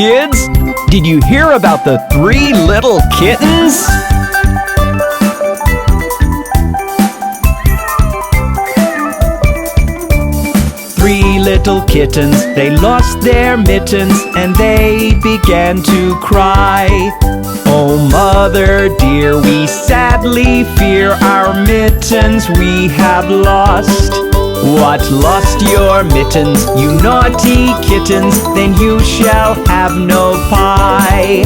kids! Did you hear about the 3 little kittens? Three little kittens, they lost their mittens and they began to cry. Oh, mother dear, we sadly fear our mittens we have lost. What, lost your mittens, you naughty kittens? Then you shall have no pie.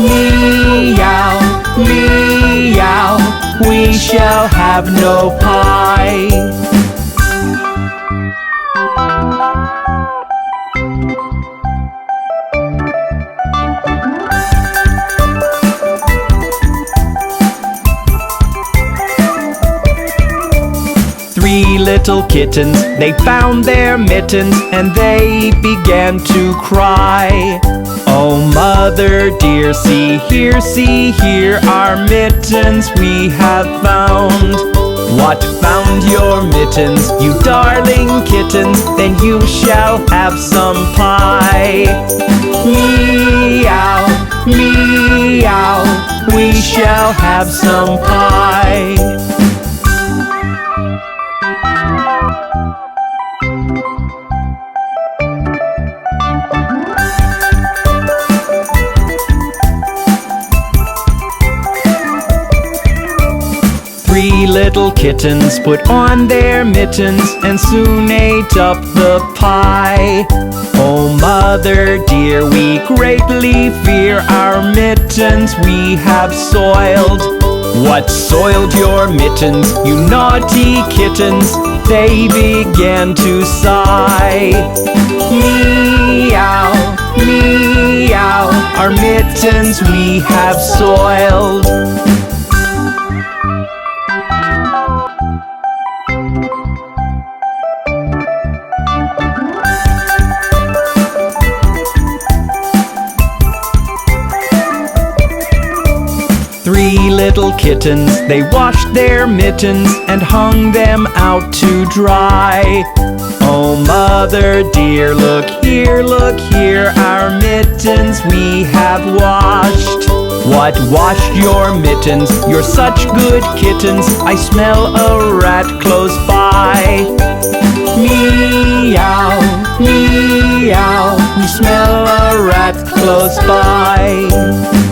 Meow, meow, we shall have no pie. 3 little kittens, they found their mittens and they began to cry. Oh, mother dear, see here, our mittens we have found. What, found your mittens, you darling kittens? Then you shall have some pie. Meow, meow, we shall have some pie. 3 little kittens put on their mittens and soon ate up the pie. Oh, mother dear, we greatly fear our mittens we have soiled. What, soiled your mittens, you naughty kittens? They began to sigh. Meow, meow, our mittens we have soiled. 3 little kittens, they washed their mittens and hung them out to dry. Oh, mother dear, look here, our mittens we have washed. What, washed your mittens? You're such good kittens, I smell a rat close by. Meow, meow, we smell a rat close by.